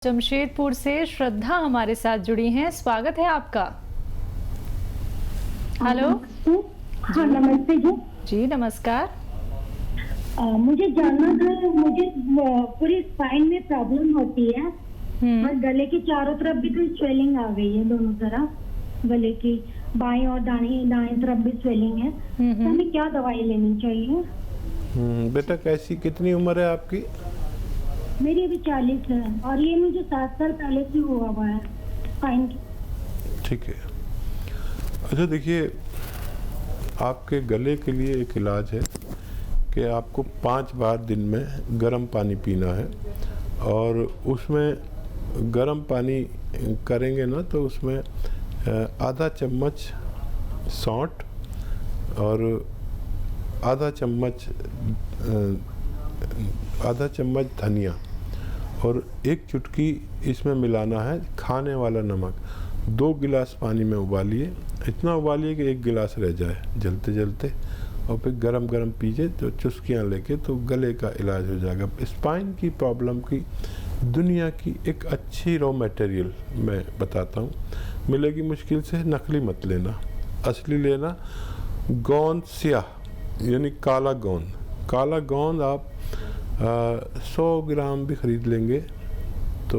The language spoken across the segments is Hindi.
जमशेदपुर से श्रद्धा हमारे साथ जुड़ी हैं। स्वागत है आपका। हेलो। हाँ नमस्ते जी। जी नमस्कार। मुझे जानना था, मुझे पूरी स्पाइन में प्रॉब्लम होती है और गले के चारों तरफ भी तो स्वेलिंग आ गई है, दोनों तरफ गले की बाएं और दाएं तरफ भी स्वेलिंग है। तो हमें क्या दवाई लेनी चाहिए? बेटा कैसी कितनी उम्र है आपकी? मेरी अभी 40 है और ये मुझे 7 साल पहले से हुआ है स्पाइन की। ठीक है। अच्छा देखिए, आपके गले के लिए एक इलाज है कि आपको 5 बार दिन में गर्म पानी पीना है और उसमें गर्म पानी करेंगे ना तो उसमें आधा चम्मच सौंठ और आधा चम्मच धनिया और एक चुटकी इसमें मिलाना है खाने वाला नमक। 2 गिलास पानी में उबालिए, इतना उबालिए कि 1 गिलास रह जाए जलते जलते, और फिर गरम गरम पीजिए तो चुस्कियाँ लेके, तो गले का इलाज हो जाएगा। स्पाइन की प्रॉब्लम की दुनिया की एक अच्छी रॉ मटेरियल मैं बताता हूँ, मिलेगी मुश्किल से, नकली मत लेना, असली लेना। गोंद स्याह यानी काला गोंद, काला गोंद आप 100 ग्राम भी ख़रीद लेंगे तो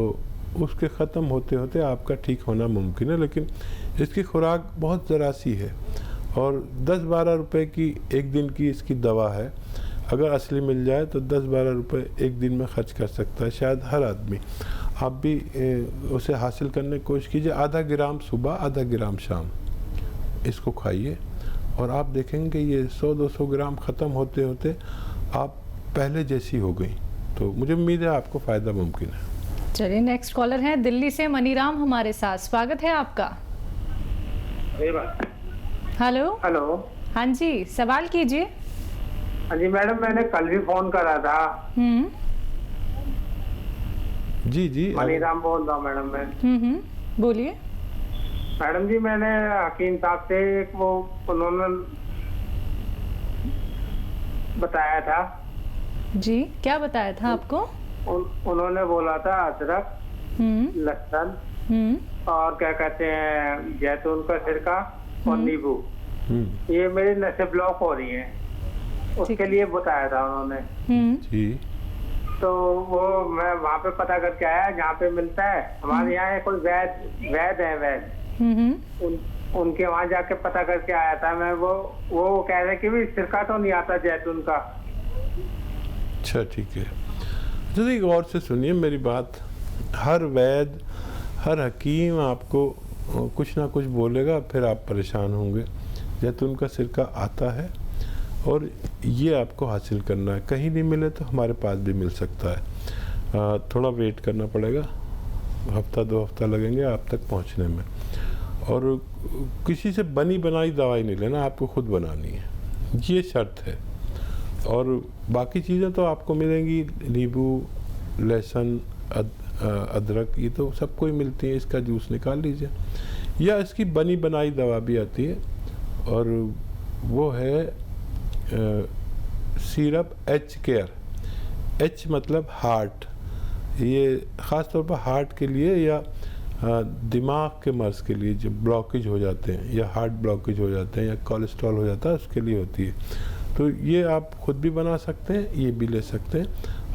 उसके ख़त्म होते होते आपका ठीक होना मुमकिन है, लेकिन इसकी खुराक बहुत ज़रा सी है और 10-12 रुपए की एक दिन की इसकी दवा है। अगर असली मिल जाए तो 10-12 रुपए एक दिन में खर्च कर सकता है शायद हर आदमी। आप भी उसे हासिल करने की कोशिश कीजिए। आधा ग्राम सुबह, आधा ग्राम शाम इसको खाइए और आप देखेंगे ये 100-200 ग्राम ख़त्म होते होते आप पहले जैसी हो गई। तो मुझे उम्मीद है आपको फ़ायदा मुमकिन है। चलिए नेक्स्ट कॉलर है दिल्ली से मनीराम हमारे साथ। स्वागत है आपका। हेलो। हेलो। हाँ जी, सवाल कीजिए। हाँ जी मैडम, मैंने कल भी फोन करा था। जी जी मनीराम बोल रहा हूँ मैडम मैं। बोलिए। मैडम जी, मैंने हकीम साहब से एक वो उन्होंने बताया था। जी क्या बताया था आपको? उन्होंने बोला था अदरक, लहसुन और क्या कहते हैं जैतून का सिरका और नींबू, ये मेरी नसें ब्लॉक हो रही हैं, उसके लिए बताया था उन्होंने। जी तो वो मैं वहाँ पे पता करके आया जहाँ पे मिलता है। हमारे यहाँ कोई वैद है वैद, उनके वहाँ जाके पता करके आया था मैं। वो कह रहे कि भी सिरका तो नहीं आता जैतून का। अच्छा ठीक है। तो देखिए गौर से सुनिए मेरी बात। हर वैद, हर हकीम आपको कुछ ना कुछ बोलेगा, फिर आप परेशान होंगे। जैतून का सिरका आता है और ये आपको हासिल करना है। कहीं नहीं मिले तो हमारे पास भी मिल सकता है। थोड़ा वेट करना पड़ेगा, हफ्ता 2 हफ्ता लगेंगे आप तक पहुंचने में। और किसी से बनी बनाई दवाई नहीं लेना, आपको खुद बनानी है, ये शर्त है। और बाकी चीज़ें तो आपको मिलेंगी, नींबू, लहसुन, अदरक, ये तो सबको ही मिलती है। इसका जूस निकाल लीजिए, या इसकी बनी बनाई दवा भी आती है और वो है सिरप एच केयर। एच मतलब हार्ट, ये ख़ास तौर पर हार्ट के लिए या दिमाग के मर्ज़ के लिए, जो ब्लॉकेज हो जाते हैं या हार्ट ब्लॉकेज हो जाते हैं या कोलेस्ट्रॉल हो जाता है, उसके लिए होती है। तो ये आप खुद भी बना सकते हैं, ये भी ले सकते हैं,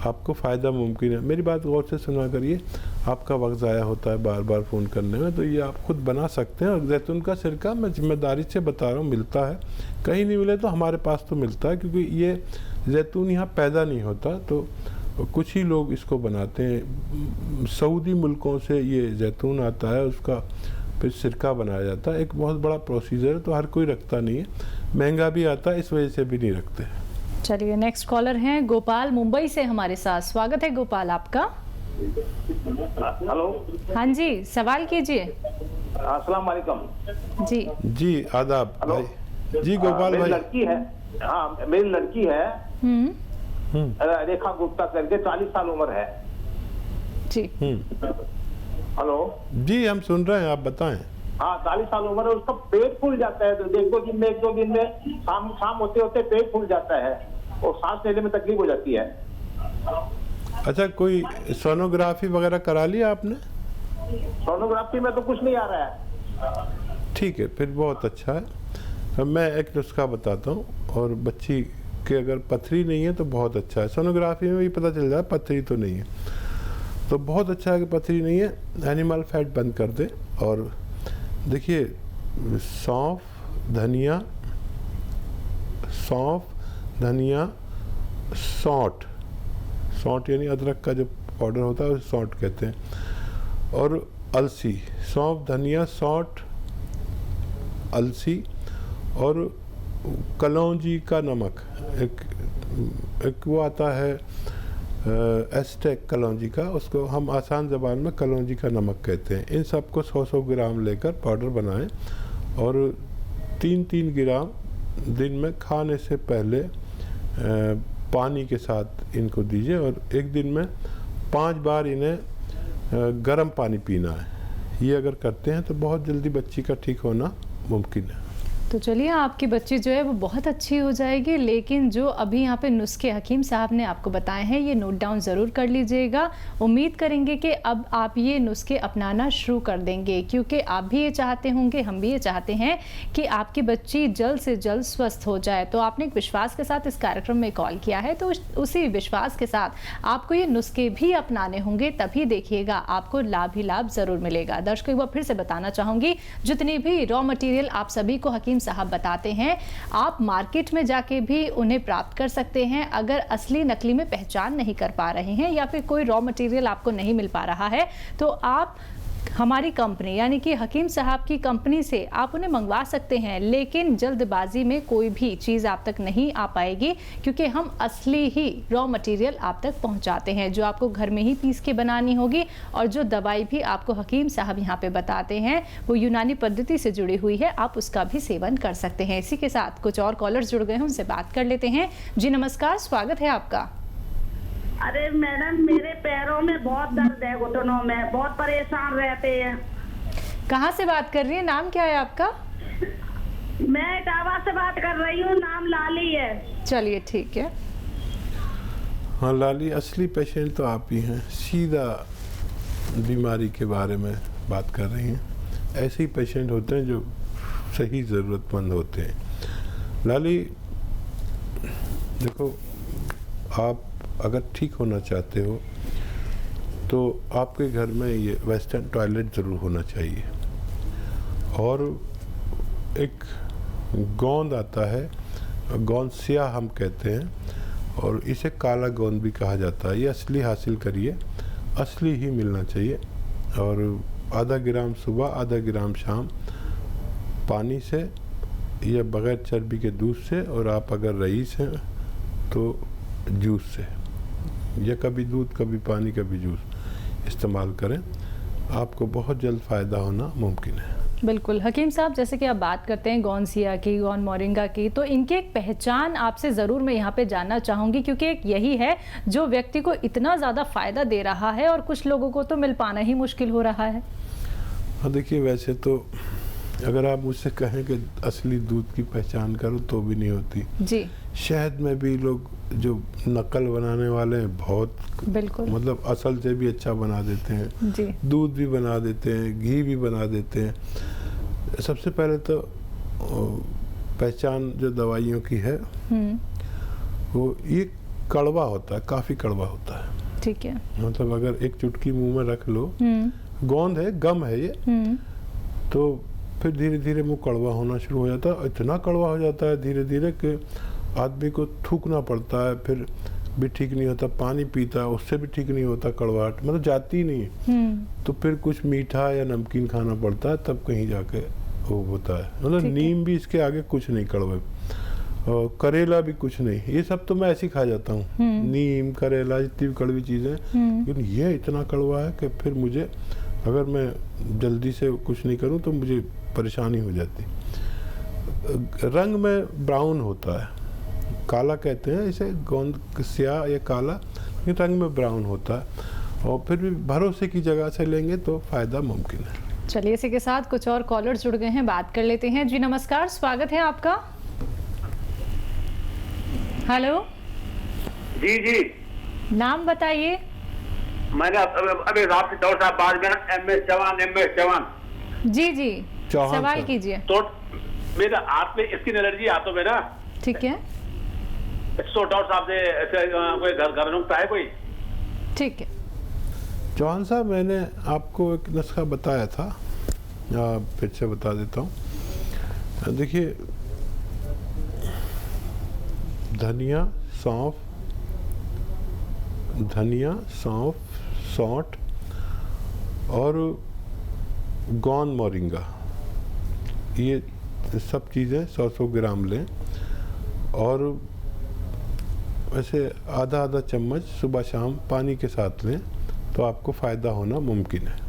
आपको फ़ायदा मुमकिन है। मेरी बात गौर से सुना करिए, आपका वक्त ज़ाया होता है बार बार फ़ोन करने में, तो ये आप खुद बना सकते हैं। और जैतून का सिरका मैं जिम्मेदारी से बता रहा हूँ, मिलता है। कहीं नहीं मिले तो हमारे पास तो मिलता है, क्योंकि ये जैतून यहाँ पैदा नहीं होता, तो कुछ ही लोग इसको बनाते हैं। सऊदी मुल्कों से ये जैतून आता है, उसका फिर सिरका बनाया जाता है। एक बहुत बड़ा प्रोसीजर है, तो हर कोई रखता नहीं है, महंगा भी आता है, इस वजह से भी नहीं रखते। चलिए नेक्स्ट कॉलर हैं गोपाल मुंबई से हमारे साथ। स्वागत है गोपाल आपका। हेलो। हाँ जी, सवाल कीजिए। अस्सलाम वालेकुम। जी आदाब भाई। जी गोपाल भाई। लड़की है, हाँ मेरी लड़की है रेखा गुप्ता करके, 40 साल उम्र है जी। हेलो जी, हम सुन रहे हैं, आप बताएं। हाँ 40 साल उम्र है, उसका पेट फूल जाता है। तो एक दो दिन में शाम होते होते पेट फूल जाता है और सांस लेने में तकलीफ हो जाती है। अच्छा, कोई सोनोग्राफी वगैरह करा लिया आपने? सोनोग्राफी में तो कुछ नहीं आ रहा है। ठीक है, फिर बहुत अच्छा है। तो मैं एक नुस्खा बताता हूँ, और बच्ची के अगर पथरी नहीं है तो बहुत अच्छा है। सोनोग्राफी में भी पता चल जाए पथरी तो नहीं है, तो बहुत अच्छा है कि पथरी नहीं है। एनिमल फैट बंद कर दे, और देखिए सौंफ धनिया, सौंठ यानी अदरक का जो पाउडर होता है उसे सौंठ कहते हैं, और अलसी, सौंफ धनिया सौंठ अलसी, और कलौंजी का नमक, एक वो आता है एस्टेक कलौंजी का, उसको हम आसान ज़बान में कलौंजी का नमक कहते हैं। इन सबको 100-100 ग्राम लेकर पाउडर बनाएं, और 3-3 ग्राम दिन में खाने से पहले पानी के साथ इनको दीजिए, और एक दिन में 5 बार इन्हें गर्म पानी पीना है। ये अगर करते हैं तो बहुत जल्दी बच्ची का ठीक होना मुमकिन है। तो चलिए, आपकी बच्ची जो है वो बहुत अच्छी हो जाएगी। लेकिन जो अभी यहाँ पे नुस्खे हकीम साहब ने आपको बताए हैं, ये नोट डाउन ज़रूर कर लीजिएगा। उम्मीद करेंगे कि अब आप ये नुस्खे अपनाना शुरू कर देंगे, क्योंकि आप भी ये चाहते होंगे, हम भी ये चाहते हैं कि आपकी बच्ची जल्द से जल्द स्वस्थ हो जाए। तो आपने एक विश्वास के साथ इस कार्यक्रम में कॉल किया है, तो उसी विश्वास के साथ आपको ये नुस्खे भी अपनाने होंगे, तभी देखिएगा आपको लाभ ही लाभ ज़रूर मिलेगा। दर्शकों, एक बार फिर से बताना चाहूँगी, जितनी भी रॉ मटीरियल आप सभी को हकीम साहब बताते हैं, आप मार्केट में जाके भी उन्हें प्राप्त कर सकते हैं। अगर असली नकली में पहचान नहीं कर पा रहे हैं, या फिर कोई रॉ मटेरियल आपको नहीं मिल पा रहा है, तो आप हमारी कंपनी यानी कि हकीम साहब की कंपनी से आप उन्हें मंगवा सकते हैं। लेकिन जल्दबाजी में कोई भी चीज़ आप तक नहीं आ पाएगी, क्योंकि हम असली ही रॉ मटेरियल आप तक पहुंचाते हैं, जो आपको घर में ही पीस के बनानी होगी। और जो दवाई भी आपको हकीम साहब यहाँ पे बताते हैं, वो यूनानी पद्धति से जुड़ी हुई है, आप उसका भी सेवन कर सकते हैं। इसी के साथ कुछ और कॉलर्स जुड़ गए हैं, उनसे बात कर लेते हैं। जी नमस्कार, स्वागत है आपका। अरे मैडम, मेरे पैरों में बहुत दर्द है, घुटनों में, बहुत परेशान रहते हैं। कहाँ से बात कर रही है, नाम क्या है आपका? मैं इटावा से बात कर रही हूँ, नाम लाली है। चलिए ठीक है। हाँ लाली, असली पेशेंट तो आप ही हैं, सीधा बीमारी के बारे में बात कर रही हैं। ऐसे ही पेशेंट होते हैं जो सही ज़रूरतमंद होते हैं। लाली देखो, आप अगर ठीक होना चाहते हो तो आपके घर में ये वेस्टर्न टॉयलेट ज़रूर होना चाहिए, और एक गोंद आता है, गोंद स्याह हम कहते हैं, और इसे काला गोंद भी कहा जाता है। ये असली हासिल करिए, असली ही मिलना चाहिए। और आधा ग्राम सुबह, आधा ग्राम शाम, पानी से या बग़ैर चर्बी के दूध से, और आप अगर रईस हैं तो जूस से, या कभी दूध कभी पानी कभी जूस इस्तेमाल करें, आपको बहुत जल्द फ़ायदा होना मुमकिन है। बिल्कुल हकीम साहब, जैसे कि आप बात करते हैं गोंसिया की, गोन मोरिंगा की, तो इनकी एक पहचान आपसे ज़रूर मैं यहाँ पे जानना चाहूँगी, क्योंकि एक यही है जो व्यक्ति को इतना ज़्यादा फ़ायदा दे रहा है, और कुछ लोगों को तो मिल पाना ही मुश्किल हो रहा है। हाँ देखिए, वैसे तो अगर आप मुझसे कहें कि असली दूध की पहचान करो तो भी नहीं होती जी। शहद में भी लोग जो नकल बनाने वाले हैं, बहुत बिल्कुल, मतलब असल से भी अच्छा बना देते हैं जी। दूध भी बना देते हैं, घी भी बना देते हैं। सबसे पहले तो पहचान जो दवाइयों की है वो ये कड़वा होता है, काफ़ी कड़वा होता है। ठीक है। मतलब अगर एक चुटकी मुंह में रख लो, गोंद है, गम है ये, तो फिर धीरे धीरे मुंह कड़वा होना शुरू हो जाता है। इतना कड़वा हो जाता है धीरे धीरे कि आदमी को थूकना पड़ता है, फिर भी ठीक नहीं होता। पानी पीता है, उससे भी ठीक नहीं होता, कड़वाहट मतलब जाती ही नहीं। तो फिर कुछ मीठा या नमकीन खाना पड़ता है, तब कहीं जाके वो होता है। मतलब नीम भी इसके आगे कुछ नहीं, कड़वे, और करेला भी कुछ नहीं। ये सब तो मैं ऐसे ही खा जाता हूँ, नीम, करेला, जितनी भी कड़वी चीज़ें, लेकिन ये इतना कड़वा है कि फिर मुझे, अगर मैं जल्दी से कुछ नहीं करूँ तो मुझे परेशानी हो जाती। रंग में ब्राउन होता है, काला कहते हैं इसे, गोंद स्याह या काला, लेकिन रंग में ब्राउन होता है। और फिर भी भरोसे की जगह से लेंगे तो फ़ायदा मुमकिन है। चलिए, इसी के साथ कुछ और कॉलर जुड़ गए हैं, बात कर लेते हैं। जी नमस्कार, स्वागत है आपका। हेलो जी जी, नाम बताइए। मैंने अभी रात डॉक्टर साहब बाद में MS चौहान जी जी चौहान सवाल साहब। कीजिए। तो मेरे हाथ में स्किन एलर्जी हाथों में ना, ठीक है तो डॉक्टर साहब से ऐसे कोई घर नुस्खा है कोई? ठीक है। चौहान साहब, मैंने आपको एक नुस्खा बताया था, फिर से बता देता हूँ। देखिए, धनिया, सौंफ, सौंठ और गौन मोरिंगा, ये सब चीज़ें 100-100 ग्राम लें और वैसे आधा चम्मच सुबह शाम पानी के साथ लें तो आपको फ़ायदा होना मुमकिन है।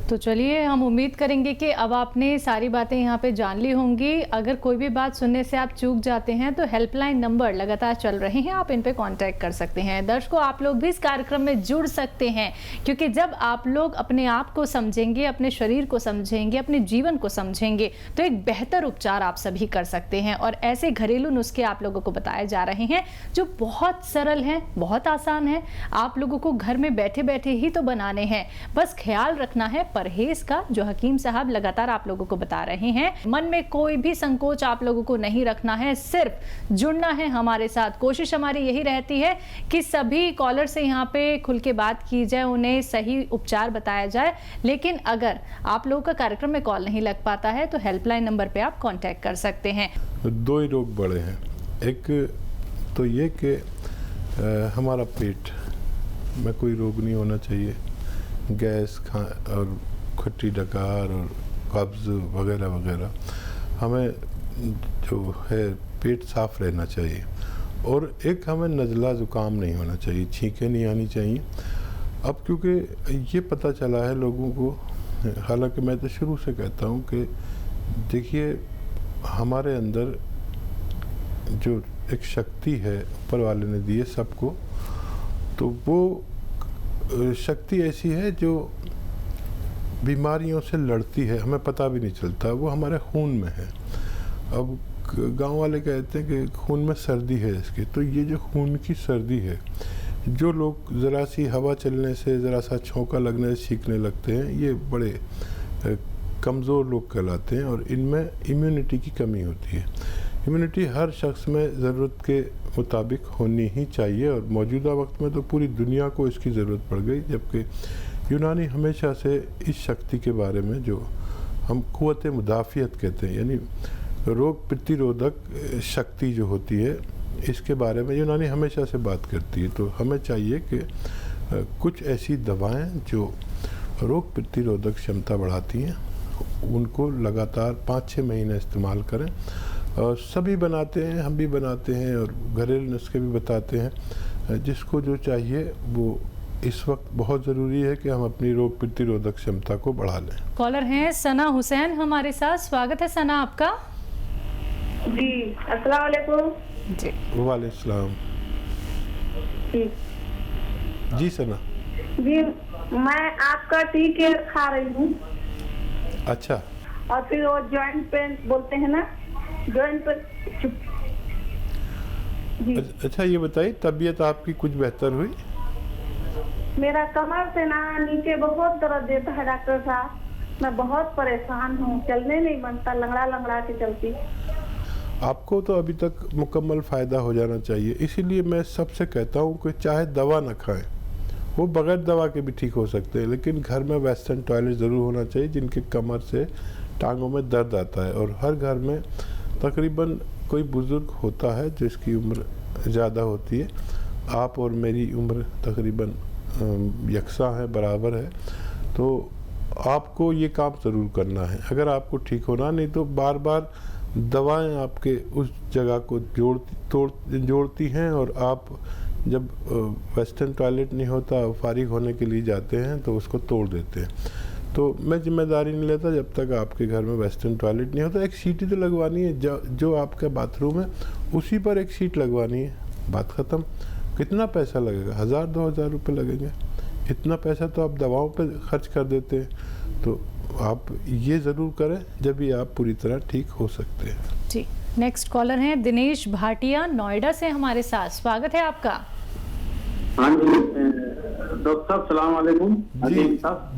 तो चलिए, हम उम्मीद करेंगे कि अब आपने सारी बातें यहाँ पे जान ली होंगी। अगर कोई भी बात सुनने से आप चूक जाते हैं तो हेल्पलाइन नंबर लगातार चल रहे हैं, आप इन पे कांटेक्ट कर सकते हैं। दर्शकों, आप लोग भी इस कार्यक्रम में जुड़ सकते हैं, क्योंकि जब आप लोग अपने आप को समझेंगे, अपने शरीर को समझेंगे, अपने जीवन को समझेंगे, तो एक बेहतर उपचार आप सभी कर सकते हैं। और ऐसे घरेलू नुस्खे आप लोगों को बताए जा रहे हैं जो बहुत सरल हैं, बहुत आसान है, आप लोगों को घर में बैठे बैठे ही तो बनाने हैं। बस ख्याल रखना है परहेज का, जो हकीम साहब लगातार आप लोगों को बता रहे हैं। मन में कोई भी संकोच आप लोगों को नहीं रखना है, सिर्फ जुड़ना है हमारे साथ। कोशिश हमारी यही रहती है कि सभी कॉलर से यहाँ पे खुल के बात की जाए, उन्हें सही उपचार बताया जाए। लेकिन अगर आप लोगों का कार्यक्रम में कॉल नहीं लग पाता है तो हेल्पलाइन नंबर पे आप कांटेक्ट कर सकते हैं। दो ही रोग बड़े हैं, एक तो ये कि हमारा पेट में कोई रोग नहीं होना चाहिए, गैस और खट्टी डकार और कब्ज़ वगैरह वगैरह, हमें जो है पेट साफ रहना चाहिए। और एक हमें नज़ला ज़ुकाम नहीं होना चाहिए, छींकें नहीं आनी चाहिए। अब क्योंकि ये पता चला है लोगों को, हालांकि मैं तो शुरू से कहता हूँ कि देखिए, हमारे अंदर जो एक शक्ति है ऊपर वाले ने दी है सबको, तो वो शक्ति ऐसी है जो बीमारियों से लड़ती है, हमें पता भी नहीं चलता, वो हमारे खून में है। अब गांव वाले कहते हैं कि खून में सर्दी है इसकी, तो ये जो खून की सर्दी है, जो लोग ज़रा सी हवा चलने से, ज़रा सा छौंका लगने से छींकने लगते हैं, ये बड़े कमज़ोर लोग कहलाते हैं और इनमें इम्यूनिटी की कमी होती है। इम्यूनिटी हर शख्स में ज़रूरत के मुताबिक होनी ही चाहिए और मौजूदा वक्त में तो पूरी दुनिया को इसकी ज़रूरत पड़ गई, जबकि यूनानी हमेशा से इस शक्ति के बारे में, जो हम क़ुव्वत मुदाफ़ियत कहते हैं, यानी रोग प्रतिरोधक शक्ति जो होती है, इसके बारे में यूनानी हमेशा से बात करती है। तो हमें चाहिए कि कुछ ऐसी दवाएं जो रोग प्रतिरोधक क्षमता बढ़ाती हैं, उनको लगातार 5-6 महीने इस्तेमाल करें। और सभी बनाते हैं, हम भी बनाते हैं और घरेलू नुस्खे भी बताते हैं। जिसको जो चाहिए वो, इस वक्त बहुत ज़रूरी है कि हम अपनी रोग प्रतिरोधक क्षमता को बढ़ा लें। कॉलर हैं सना हुसैन हमारे साथ, स्वागत है सना आपका। जी, अस्सलाम वालेकुम। जी, वालेकुम सलाम। जी सना जी, मैं आपका टी केयर खा रही हूँ। अच्छा। और फिर वो जॉइंट पेन बोलते हैं ना, जॉइंट पेन। अच्छा, ये बताइए, तबीयत आपकी कुछ बेहतर हुई? मेरा कमर से ना नीचे बहुत दर्द देता है डॉक्टर साहब, मैं बहुत परेशान हूँ, चलने नहीं बनता, लंगड़ा लंगड़ा के चलती। आपको तो अभी तक मुकम्मल फ़ायदा हो जाना चाहिए, इसीलिए मैं सबसे कहता हूँ कि चाहे दवा न खाएं, वो बगैर दवा के भी ठीक हो सकते हैं, लेकिन घर में वेस्टर्न टॉयलेट ज़रूर होना चाहिए जिनके कमर से टांगों में दर्द आता है। और हर घर में तकरीबन कोई बुज़ुर्ग होता है जिसकी उम्र ज़्यादा होती है। आप और मेरी उम्र तकरीबन यकसा है, बराबर है, तो आपको ये काम ज़रूर करना है अगर आपको ठीक होना। नहीं तो बार बार दवाएं आपके उस जगह को जोड़ती हैं और आप जब वेस्टर्न टॉयलेट नहीं होता, फारिग होने के लिए जाते हैं तो उसको तोड़ देते हैं। तो मैं जिम्मेदारी नहीं लेता जब तक आपके घर में वेस्टर्न टॉयलेट नहीं होता। एक सीटी तो लगवानी है, जो आपका बाथरूम है उसी पर एक सीट लगवानी है, बात ख़त्म। कितना पैसा लगेगा? 1000-2000 रुपये लगेंगे। इतना पैसा तो आप दवाओं पे खर्च कर देते हैं। तो आप ये ज़रूर करें, जब भी आप पूरी तरह ठीक हो सकते हैं। जी, नेक्स्ट कॉलर हैं दिनेश भाटिया नोएडा से हमारे साथ, स्वागत है आपका। हाँ जी, डॉक्टर साहब सलाम वालेकुम।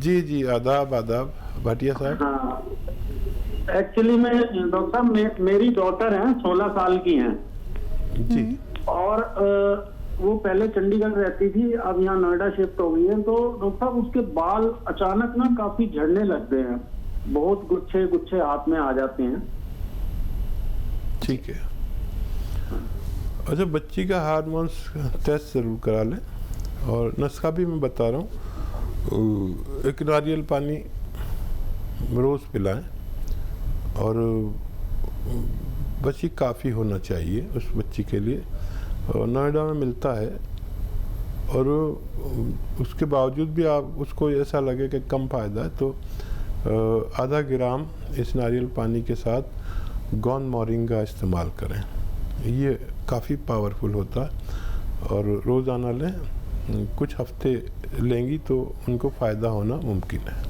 जी जी आदाब आदाब भाटिया साहब। हाँ एक्चुअली मैं डॉक्टर साहब मेरी डॉटर है 16 साल की हैं जी। और वो पहले चंडीगढ़ रहती थी, अब यहाँ नोएडा शिफ्ट हो गई है। तो डॉक्टर साहब उसके बाल अचानक ना काफी झड़ने लग गए हैं, बहुत गुच्छे गुच्छे हाथ में आ जाते हैं। ठीक है, अच्छा बच्ची का हार्मोन्स टेस्ट ज़रूर करा लें और नुस्खा भी मैं बता रहा हूँ। एक नारियल पानी रोज़ पिलाएं और बच्ची काफ़ी होना चाहिए उस बच्ची के लिए, और नोएडा में मिलता है। और उसके बावजूद भी आप उसको ऐसा लगे कि कम फ़ायदा है तो आधा ग्राम इस नारियल पानी के साथ गौन मोरिंगा इस्तेमाल करें, ये काफ़ी पावरफुल होता है। और रोज़ाना लें, कुछ हफ्ते लेंगी तो उनको फ़ायदा होना मुमकिन है।